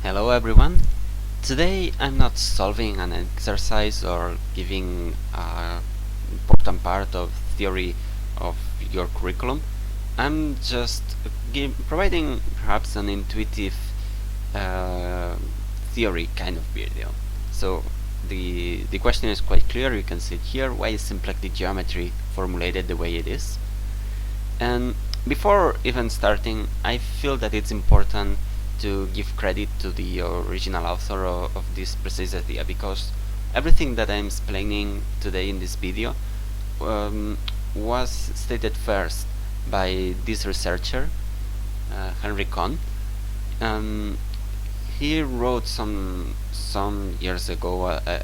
Hello everyone. Today I'm not solving an exercise or giving an important part of theory of your curriculum. I'm just providing perhaps an intuitive theory kind of video. So the question is quite clear. You can see it here. Why is symplectic geometry formulated the way it is? And before even starting, I feel that it's important to give credit to the original author of this precise idea, because everything that I'm explaining today in this video was stated first by this researcher, Henry Kohn. He wrote some years ago, I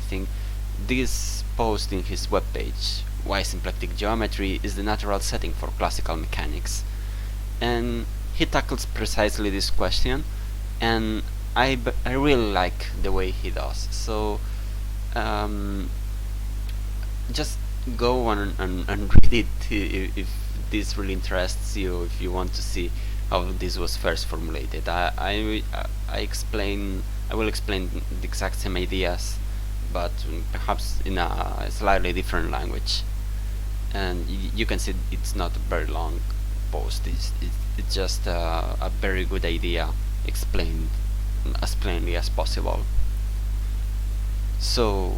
think, this post in his webpage, why symplectic geometry is the natural setting for classical mechanics. And he tackles precisely this question, and I really like the way he does. So just go on and read it if this really interests you, if you want to see how this was first formulated. I will explain the exact same ideas, but perhaps in a slightly different language. And you can see it's not a very long post. It's just a very good idea explained as plainly as possible. So,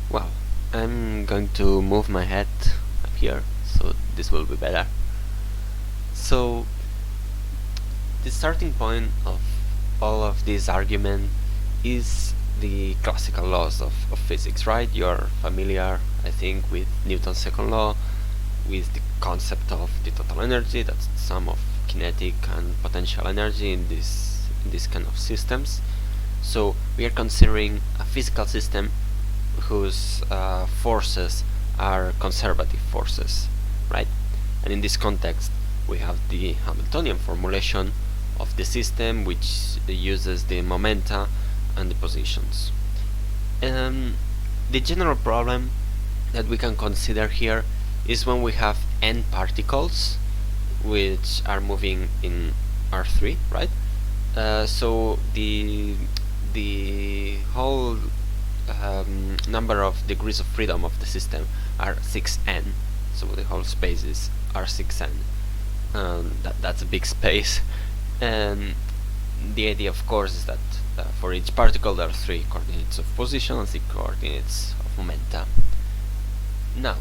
well, I'm going to move my head up here, so this will be better. So, the starting point of all of this argument is the classical laws of physics, right? You're familiar, I think, with Newton's second law, with the concept of the total energy, that's the sum of kinetic and potential energy in this kind of systems. So we are considering a physical system whose forces are conservative forces, right? And in this context, we have the Hamiltonian formulation of the system, which uses the momenta and the positions. The general problem that we can consider here is when we have n particles which are moving in R3, right? So the whole number of degrees of freedom of the system are 6n, so the whole space is R6n. That's a big space, and the idea, of course, is that for each particle there are 3 coordinates of position and 3 coordinates of momentum. Now,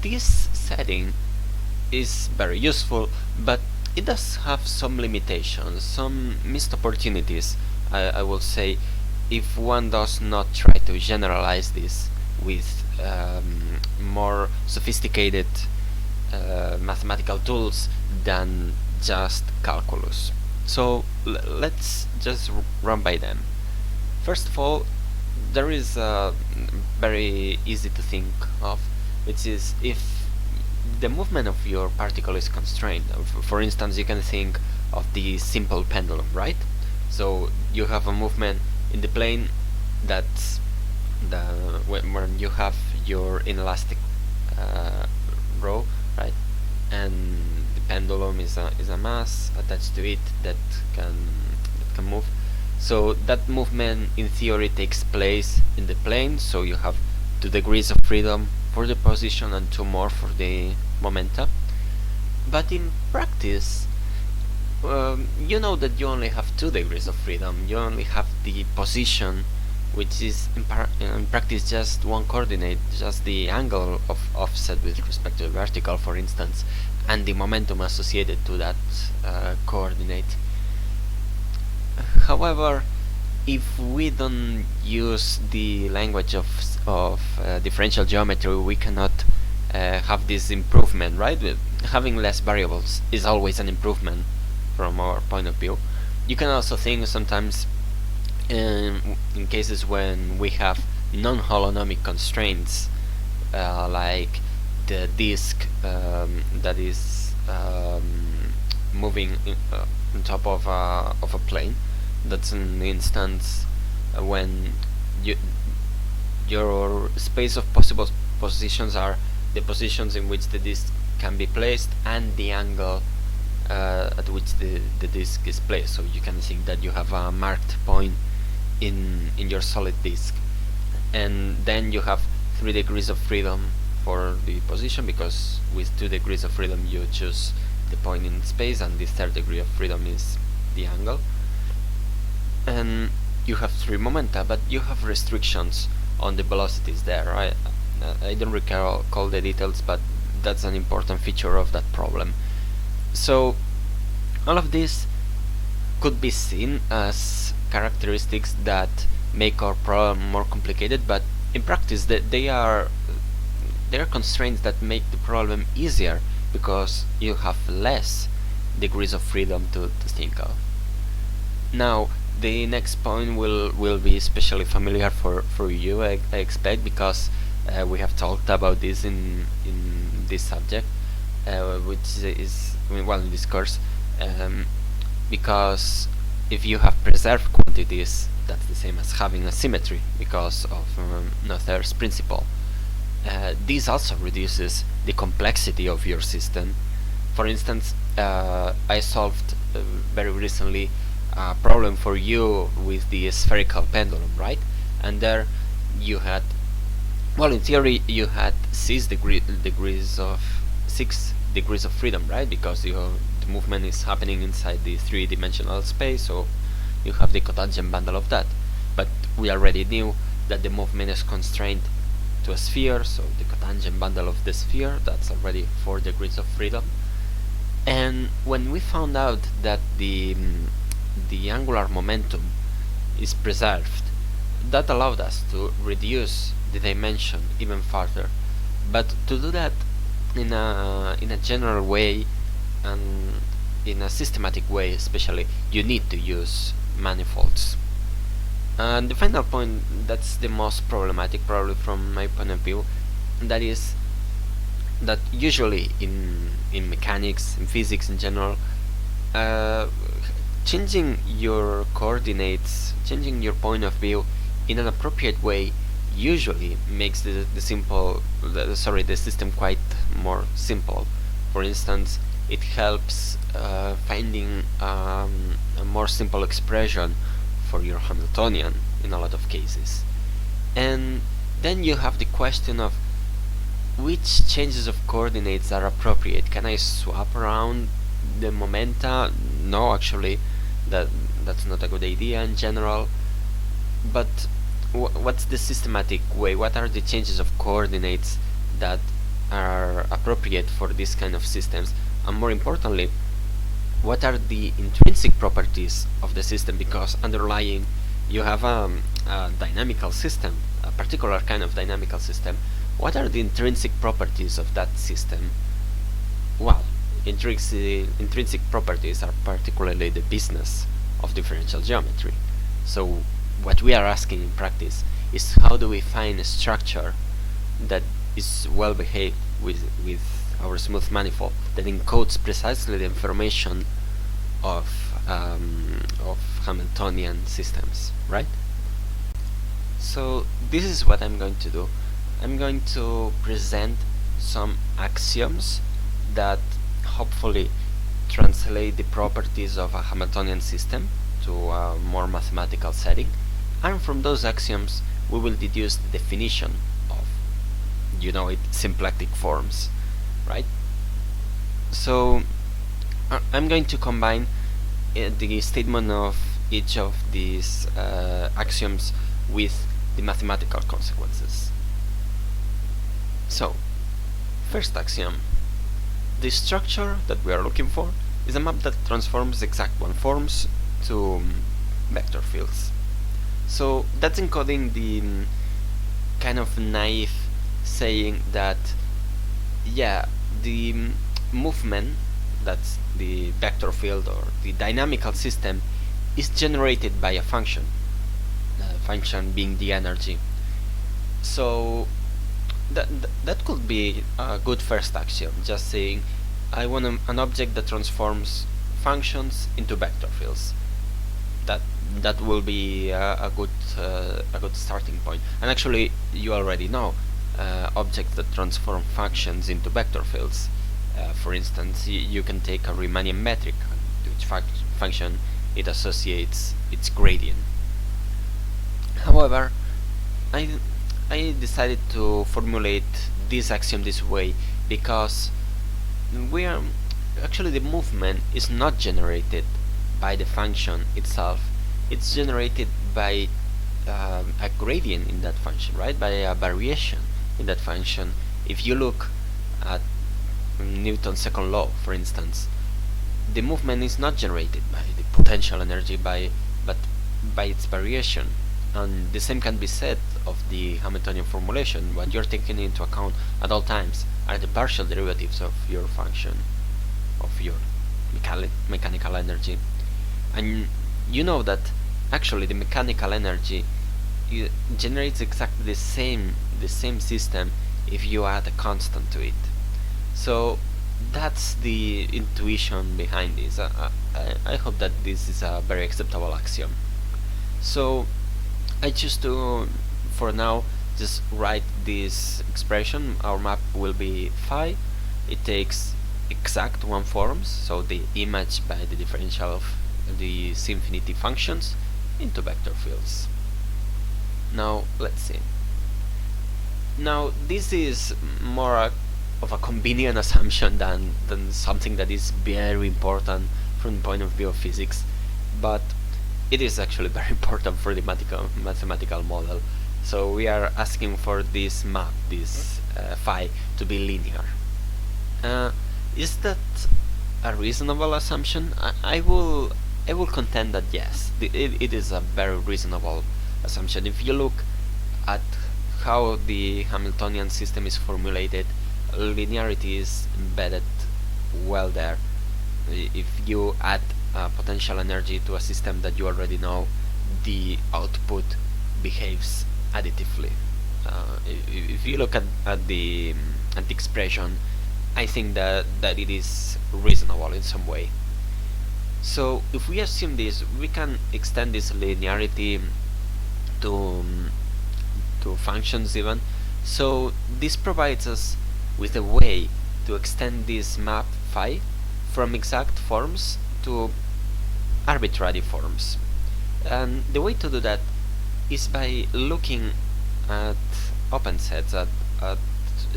this setting is very useful, but it does have some limitations, some missed opportunities, I will say, if one does not try to generalize this with more sophisticated mathematical tools than just calculus. So let's just run by them. First of all, there is very easy to think of, which is if the movement of your particle is constrained. For instance, you can think of the simple pendulum, right? So you have a movement in the plane that's when you have your inelastic row, right? And the pendulum is a mass attached to it that can move. So that movement in theory takes place in the plane, so you have 2 degrees of freedom for the position and 2 more for the momentum. But in practice, you know that you only have 2 degrees of freedom. You only have the position, which is in practice just 1 coordinate, just the angle of offset with respect to the vertical, for instance, and the momentum associated to that coordinate. However, if we don't use the language of differential geometry, we cannot have this improvement, right? Having less variables is always an improvement from our point of view. You can also think sometimes in cases when we have non-holonomic constraints, like the disk that is moving on top of a plane. That's an instance when your space of possible positions are the positions in which the disk can be placed and the angle at which the disk is placed. So you can think that you have a marked point in your solid disk, and then you have 3 degrees of freedom for the position, because with 2 degrees of freedom you choose the point in space, and the 3rd degree of freedom is the angle. And you have 3 momenta, but you have restrictions on the velocities there, right? I don't recall the details, but that's an important feature of that problem. So all of this could be seen as characteristics that make our problem more complicated, but in practice they are constraints that make the problem easier, because you have less degrees of freedom to think of. Now the next point will be especially familiar for you, I expect, because we have talked about this in this subject, which is, in this course, because if you have preserved quantities, that's the same as having a symmetry because of Noether's principle. This also reduces the complexity of your system. For instance, I solved very recently a problem for you with the spherical pendulum, right? And there you had, in theory you had 6 degrees of freedom, right? Because the movement is happening inside the 3-dimensional space, so you have the cotangent bundle of that. But we already knew that the movement is constrained to a sphere, so the cotangent bundle of the sphere, that's already 4 degrees of freedom. And when we found out that the angular momentum is preserved, that allowed us to reduce the dimension even further. But to do that in a general way and in a systematic way especially, you need to use manifolds. And the final point, that's the most problematic probably from my point of view, that is that usually in mechanics, in physics in general, changing your coordinates, changing your point of view in an appropriate way usually makes the system quite more simple. For instance, it helps finding a more simple expression for your Hamiltonian in a lot of cases. And then you have the question of which changes of coordinates are appropriate. Can I swap around the momenta? No, actually, that's not a good idea in general. But what's the systematic way? What are the changes of coordinates that are appropriate for this kind of systems? And more importantly, what are the intrinsic properties of the system? Because underlying you have a dynamical system, a particular kind of dynamical system. What are the intrinsic properties of that system? Well, intrinsic properties are particularly the business of differential geometry. So what we are asking in practice is, how do we find a structure that is well behaved with our smooth manifold, that encodes precisely the information of Hamiltonian systems, right? So this is what I'm going to do. I'm going to present some axioms that hopefully translate the properties of a Hamiltonian system to a more mathematical setting, and from those axioms we will deduce the definition of, symplectic forms, right? So I'm going to combine the statement of each of these axioms with the mathematical consequences. So, first axiom: the structure that we are looking for is a map that transforms exact-one forms to vector fields. So that's encoding the kind of naive saying that, the movement, that's the vector field or the dynamical system, is generated by a function, the function being the energy. So that could be a good first axiom, just saying I want an object that transforms functions into vector fields. That will be a good starting point. And actually, you already know objects that transform functions into vector fields For instance, you can take a Riemannian metric, to which function it associates its gradient. However, I decided to formulate this axiom this way because actually the movement is not generated by the function itself. It's generated by a gradient in that function, right? By a variation in that function. If you look at Newton's second law, for instance, the movement is not generated by the potential energy, but by its variation. And the same can be said of the Hamiltonian formulation. What you're taking into account at all times are the partial derivatives of your function, of your mechanical energy. And you know that actually the mechanical energy generates exactly the same system if you add a constant to it. So that's the intuition behind this. I hope that this is a very acceptable axiom. So I choose to, for now, just write this expression. Our map will be phi. It takes exact one forms, so the image by the differential of the infinity functions into vector fields. Now let's see. Now this is more of a convenient assumption than something that is very important from the point of view of physics, but it is actually very important for the mathematical model. So we are asking for this map, this phi, to be linear. Is that a reasonable assumption? I will contend that yes, it is a very reasonable assumption. If you look at how the Hamiltonian system is formulated, linearity is embedded well there. If you add potential energy to a system that you already know, the output behaves additively. If you look at the expression, I think that it is reasonable in some way. So if we assume this, we can extend this linearity to functions even. So this provides us with a way to extend this map phi from exact forms to arbitrary forms. And the way to do that is by looking at open sets, at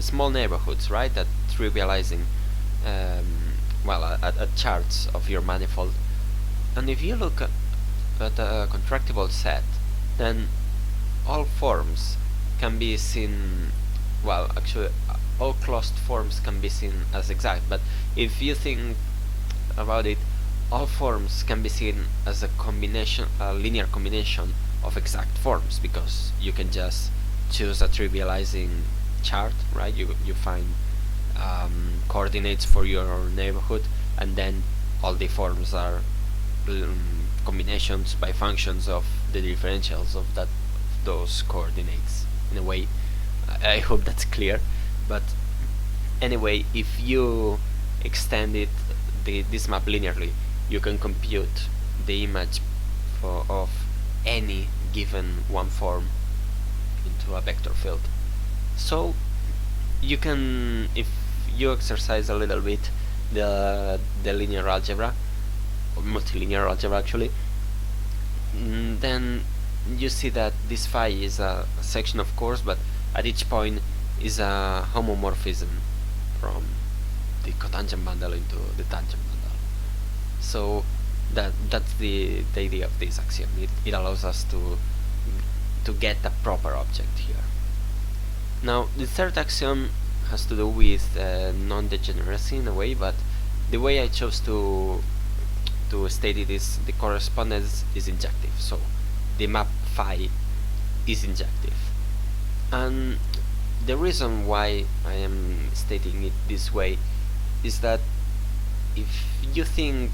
small neighborhoods, right? At trivializing, at charts of your manifold. And if you look at a contractible set, then all forms can be seen, well, actually all closed forms can be seen as exact, but if you think about it, all forms can be seen as a linear combination of exact forms, because you can just choose a trivializing chart, right? You find coordinates for your neighborhood, and then all the forms are combinations by functions of the differentials of those coordinates. In a way, I hope that's clear. But anyway, if you extend this map linearly, you can compute the image of any given one form into a vector field. So you can, if you exercise a little bit the linear algebra, or multilinear algebra actually, then you see that this phi is a section, of course, but at each point is a homomorphism from the cotangent bundle into the tangent bundle. So that's the idea of this axiom. It allows us to get a proper object here. Now the third axiom has to do with non-degeneracy in a way, but the way I chose to state it is the correspondence is injective. So the map phi is injective, and the reason why I am stating it this way is that if you think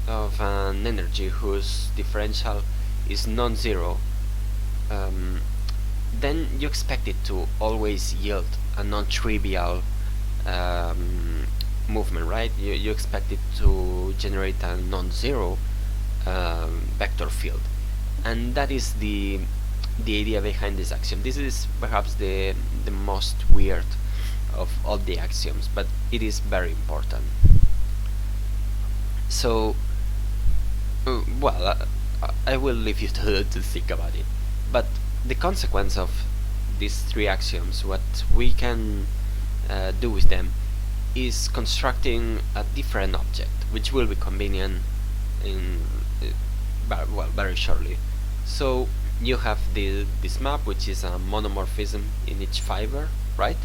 of an energy whose differential is non-zero, then you expect it to always yield a non-trivial movement, right? You expect it to generate a non-zero vector field, and that is the idea behind this axiom. This is perhaps the most weird of all the axioms, but it is very important. So, I will leave you to think about it. But the consequence of these three axioms, what we can do with them, is constructing a different object, which will be convenient in very shortly. So you have this map, which is a monomorphism in each fiber, right?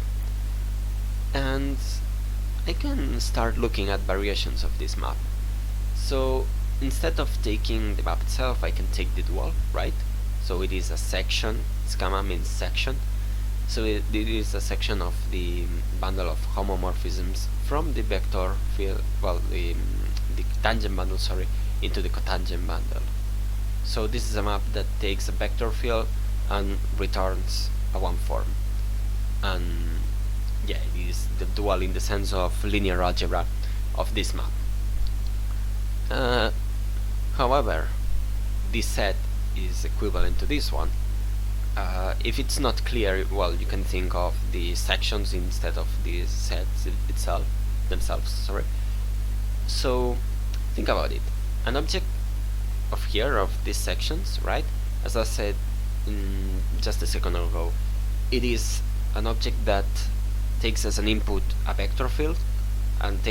And I can start looking at variations of this map. So instead of taking the map itself, I can take the dual, right? So it is a section, schema means section. So it is a section of the bundle of homomorphisms from the vector field, the tangent bundle, sorry, into the cotangent bundle. So this is a map that takes a vector field and returns a one form. And yeah, it is the dual in the sense of linear algebra of this map. However, this set is equivalent to this one. If it's not clear, well, you can think of the sections instead of the sets themselves. Sorry. So think about it. An object of these sections, right? As I said just a second ago, it is an object that takes as an input a vector field and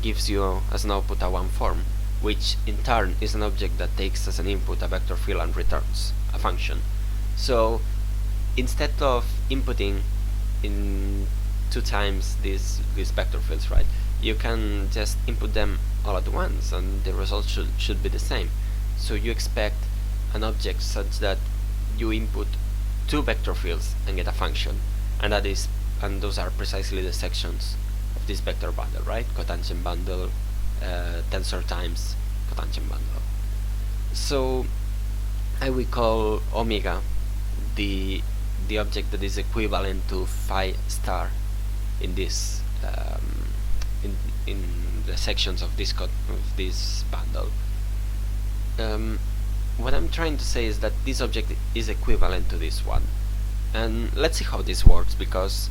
gives you as an output a one form, which in turn is an object that takes as an input a vector field and returns a function. So instead of inputting in 2 times these vector fields, right, you can just input them all at once and the result should be the same. So you expect an object such that you input 2 vector fields and get a function, and those are precisely the sections of this vector bundle, right? Cotangent bundle, tensor times cotangent bundle. So I will call omega the object that is equivalent to phi star in this in the sections of this bundle. What I'm trying to say is that this object is equivalent to this one, and let's see how this works, because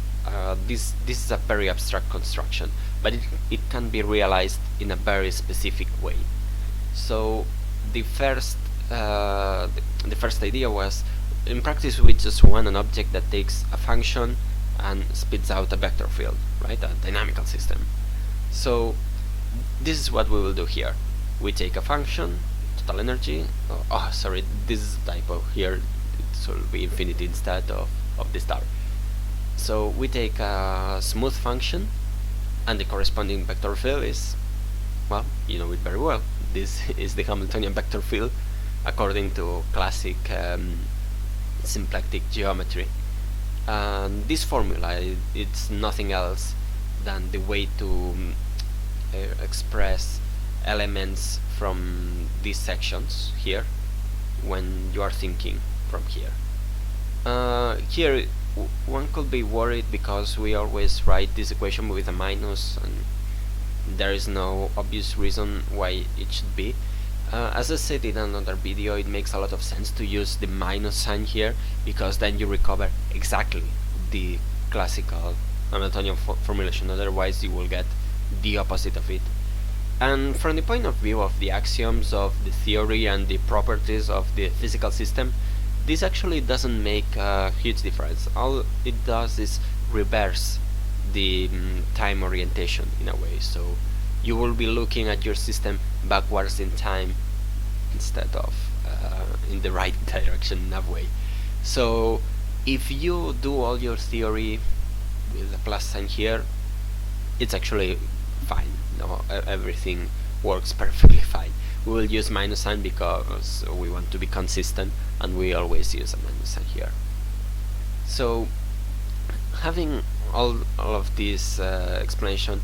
this is a very abstract construction, but it can be realized in a very specific way. So the first idea was, in practice, we just want an object that takes a function and spits out a vector field, right? A dynamical system. So this is what we will do here. We take a function, total energy. Oh, sorry, this is a typo here. It will be infinity instead of the star. So we take a smooth function, and the corresponding vector field is, well, you know it very well. This is the Hamiltonian vector field according to classic symplectic geometry. And this formula, it's nothing else than the way to express elements from these sections here when you are thinking from here. Here one could be worried because we always write this equation with a minus, and there is no obvious reason why it should be. As I said in another video, it makes a lot of sense to use the minus sign here, because then you recover exactly the classical Hamiltonian formulation, otherwise you will get the opposite of it. And from the point of view of the axioms of the theory and the properties of the physical system, this actually doesn't make a huge difference. All it does is reverse the time orientation in a way, so you will be looking at your system backwards in time instead of in the right direction in a way. So if you do all your theory with a plus sign here, it's actually fine. No, everything works perfectly fine. We will use minus sign because we want to be consistent, and we always use a minus sign here. So having all of this explanation,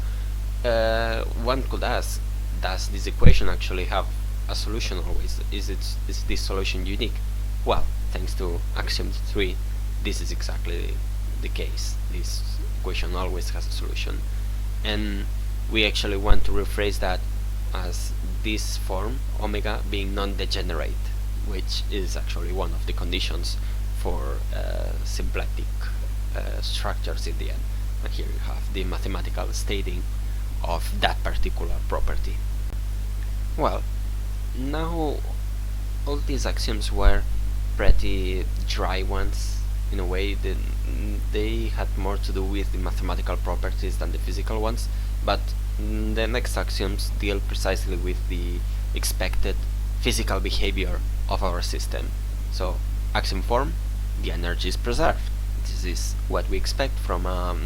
one could ask, does this equation actually have a solution always? Is this solution unique? Well, thanks to axiom 3, this is exactly the case. This equation always has a solution, and we actually want to rephrase that as this form, omega, being non-degenerate, which is actually one of the conditions for symplectic structures in the end. and here you have the mathematical stating of that particular property. Well, now all these axioms were pretty dry ones. In a way, they had more to do with the mathematical properties than the physical ones, but the next axioms deal precisely with the expected physical behavior of our system. So, axiom form, the energy is preserved. This is what we expect from a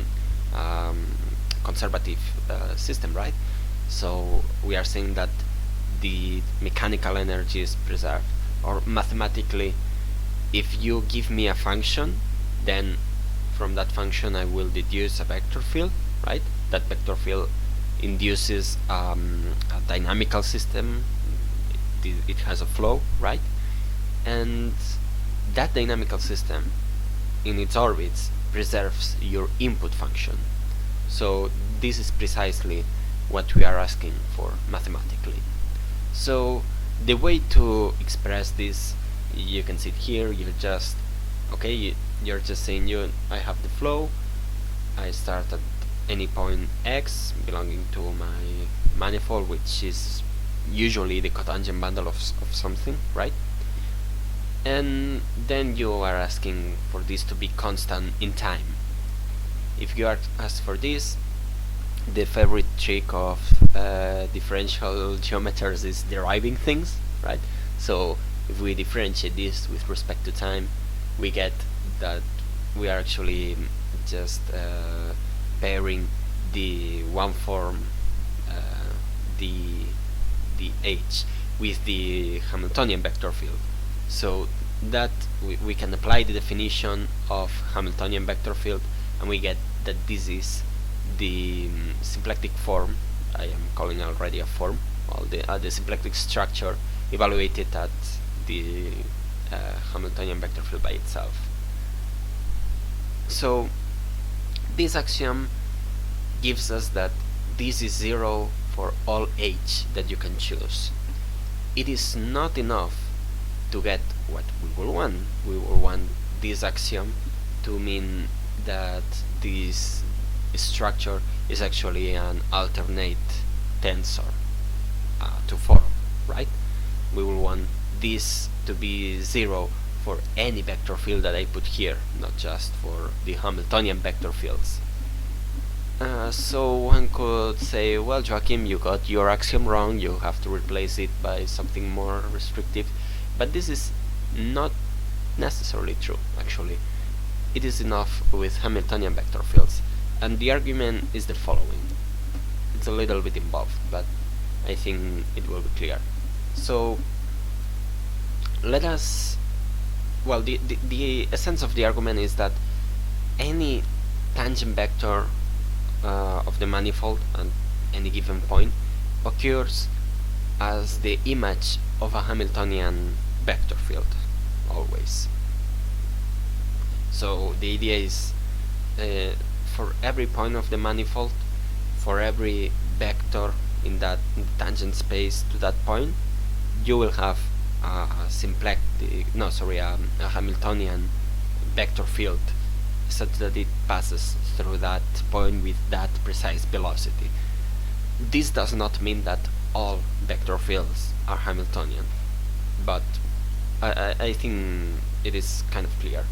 conservative system, right? So we are saying that the mechanical energy is preserved, or mathematically, if you give me a function, then from that function I will deduce a vector field, right? That vector field induces a dynamical system. It has a flow, right? And that dynamical system in its orbits preserves your input function. So this is precisely what we are asking for mathematically. So the way to express this, you can see it here. You're just saying I have the flow, I start at any point x belonging to my manifold, which is usually the cotangent bundle of something, right? And then you are asking for this to be constant in time. If you are asked for this, the favorite trick of differential geometers is deriving things, right? So if we differentiate this with respect to time, we get that we are actually just pairing the one form, the h, with the Hamiltonian vector field. So that we can apply the definition of Hamiltonian vector field, and we get that this is the symplectic form. I am calling already a form. Well, the symplectic structure evaluated at the Hamiltonian vector field by itself. So this axiom gives us that this is 0 for all h that you can choose. It is not enough to get what we will want. We will want this axiom to mean that this structure is actually an alternate tensor to form, right? We will want this to be 0 for any vector field that I put here, not just for the Hamiltonian vector fields. So one could say, well, Joachim, you got your axiom wrong, you have to replace it by something more restrictive. But this is not necessarily true, actually. It is enough with Hamiltonian vector fields. And the argument is the following. It's a little bit involved, but I think it will be clear. So let us, well, the essence of the argument is that any tangent vector of the manifold at any given point occurs as the image of a Hamiltonian vector field, always. So the idea is for every point of the manifold, for every vector in that tangent space to that point, you will have a Hamiltonian vector field such that it passes through that point with that precise velocity. This does not mean that all vector fields are Hamiltonian, but I think it is kind of clear.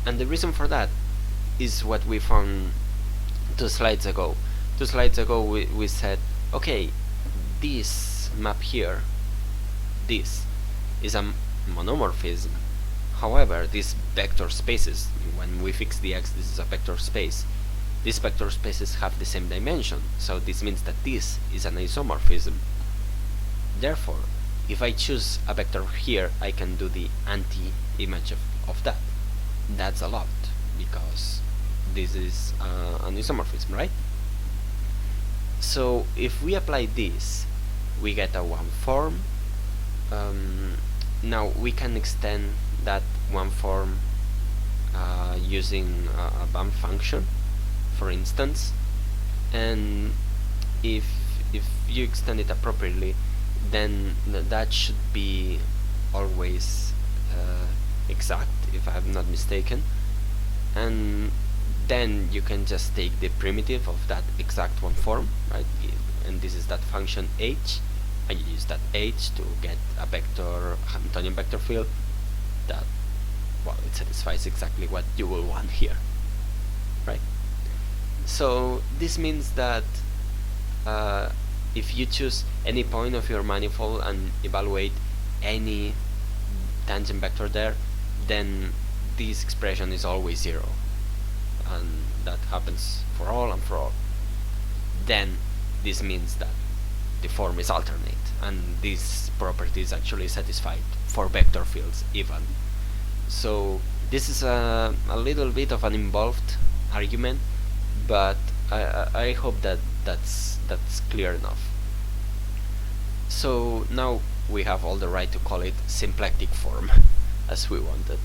And the reason for that is what we found 2 slides ago. 2 slides ago we said, okay, this map here, this is a monomorphism. However, these vector spaces, when we fix the x, this is a vector space. These vector spaces have the same dimension, so this means that this is an isomorphism. Therefore, if I choose a vector here, I can do the anti-image of that. That's a lot, because this is an isomorphism, right? So if we apply this, we get a one form. Now we can extend that one form using a BAM function, for instance, and if you extend it appropriately, then that should be always exact, if I'm not mistaken, and then you can just take the primitive of that exact one form, right? And this is that function h, and you use that h to get a vector Hamiltonian vector field that, well, it satisfies exactly what you will want here, right? So this means that if you choose any point of your manifold and evaluate any tangent vector there, then this expression is always 0, and that happens for all and for all. Then this means that the form is alternate, and this property is actually satisfied for vector fields even. So this is a little bit of an involved argument, but I hope that that's clear enough. So now we have all the right to call it symplectic form as we wanted.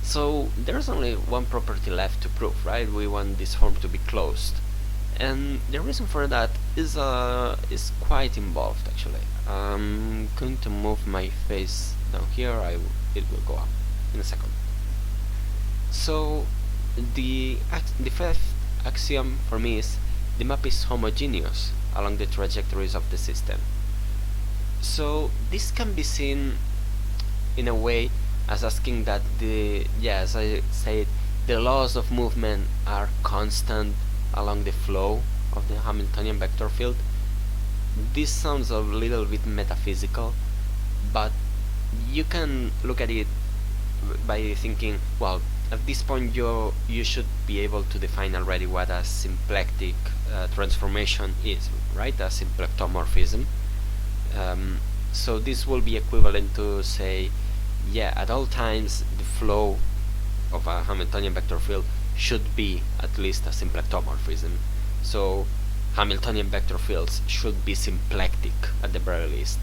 So there's only one property left to prove, right? We want this form to be closed, and the reason for that is quite involved actually. I'm going to move my face down here. It will go up in a second. So the fifth axiom for me is the map is homogeneous along the trajectories of the system. So this can be seen in a way as asking that as I said, the laws of movement are constant along the flow of the Hamiltonian vector field. This sounds a little bit metaphysical, but you can look at it by thinking, well, at this point you should be able to define already what a symplectic transformation is, right? A symplectomorphism. So this will be equivalent to say, at all times the flow of a Hamiltonian vector field should be at least a symplectomorphism. So Hamiltonian vector fields should be symplectic at the very least.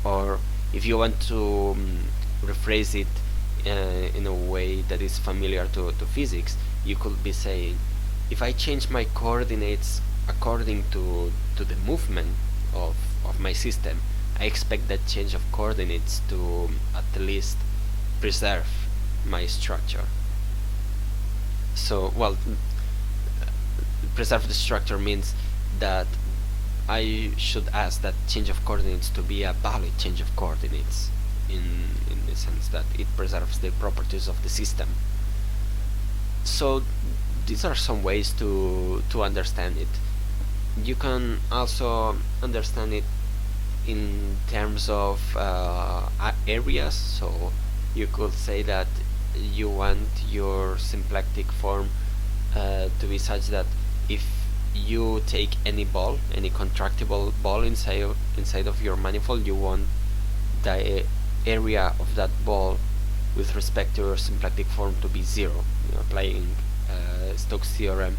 Or if you want to rephrase it in a way that is familiar to physics, you could be saying, if I change my coordinates according to the movement of my system, I expect that change of coordinates to at least preserve my structure. So, well, preserve the structure means that I should ask that change of coordinates to be a valid change of coordinates, in the sense that it preserves the properties of the system. So these are some ways to understand it. You can also understand it in terms of areas. So you could say that you want your symplectic form to be such that if you take any ball, any contractible ball inside of your manifold, you want the area of that ball with respect to your symplectic form to be 0. Applying Stokes' theorem,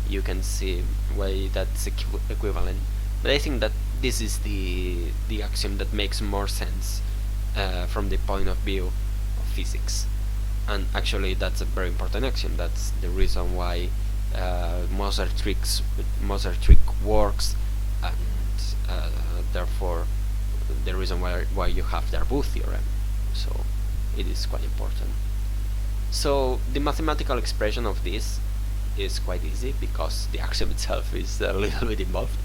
you can see why that's equivalent. But I think that this is the axiom that makes more sense from the point of view of physics. And actually that's a very important axiom. That's the reason why Moser trick works, and therefore the reason why you have the Darboux theorem. So it is quite important. So the mathematical expression of this is quite easy because the axiom itself is a little bit involved.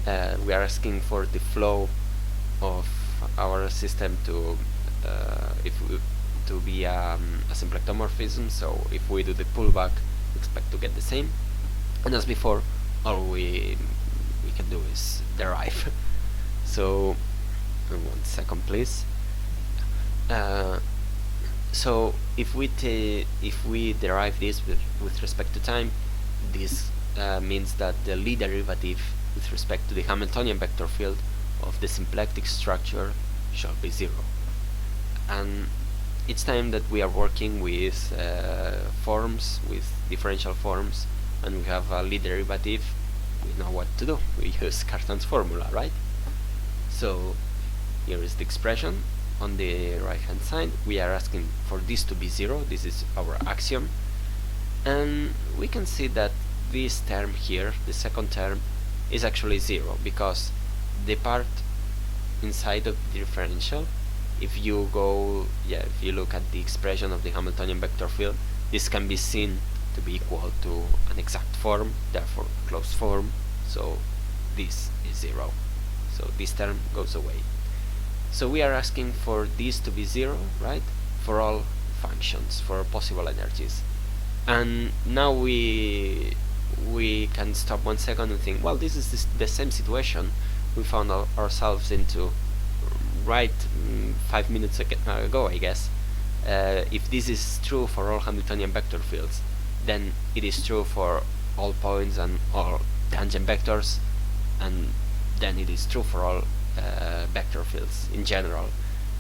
We are asking for the flow of our system to be a symplectomorphism. So if we do the pullback, we expect to get the same. And as before, all we can do is derive. So 1 second, please. So if we derive this with respect to time, this means that the Lie derivative with respect to the Hamiltonian vector field of the symplectic structure shall be 0. And each time that we are working with forms, with differential forms, and we have a Lie derivative, we know what to do. We use Cartan's formula, right? So here is the expression. On the right hand side, we are asking for this to be 0. This is our axiom, and we can see that this term here, the second term, is actually 0 because the part inside of the differential, if you look at the expression of the Hamiltonian vector field, this can be seen to be equal to an exact form, therefore closed form, so this is 0. So this term goes away. So we are asking for this to be 0, right? For all functions, for possible energies. And now we can stop 1 second and think, well, this is the same situation we found ourselves into right 5 minutes ago, I guess. If this is true for all Hamiltonian vector fields, then it is true for all points and all tangent vectors, and then it is true for all vector fields in general.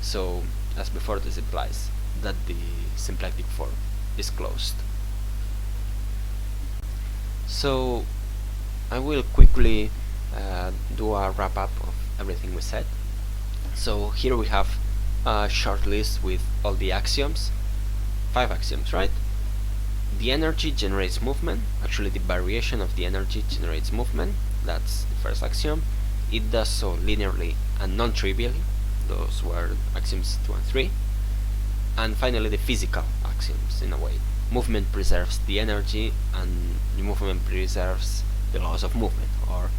So, as before, this implies that the symplectic form is closed. So, I will quickly do a wrap-up of everything we said. So here we have a short list with all the axioms. 5 axioms, right? The energy generates movement. Actually, the variation of the energy generates movement. That's the first axiom. It does so linearly and non-trivially. Those were axioms 2 and 3. And finally, the physical axioms, in a way. Movement preserves the energy, and the movement preserves the laws of movement. Or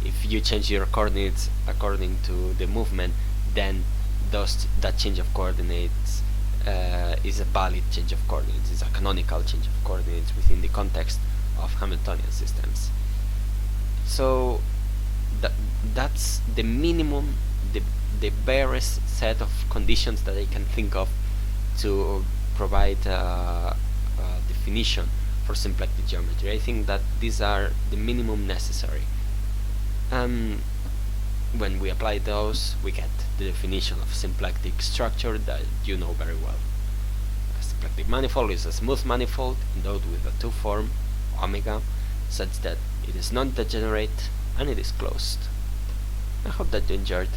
if you change your coordinates according to the movement, then that change of coordinates is a valid change of coordinates, is a canonical change of coordinates within the context of Hamiltonian systems. So that's the minimum, the barest set of conditions that I can think of to provide a definition for symplectic geometry. I think that these are the minimum necessary. When we apply those, we get the definition of symplectic structure that you know very well. A symplectic manifold is a smooth manifold endowed with a 2 form, omega, such that it is non-degenerate and it is closed. I hope that you enjoyed.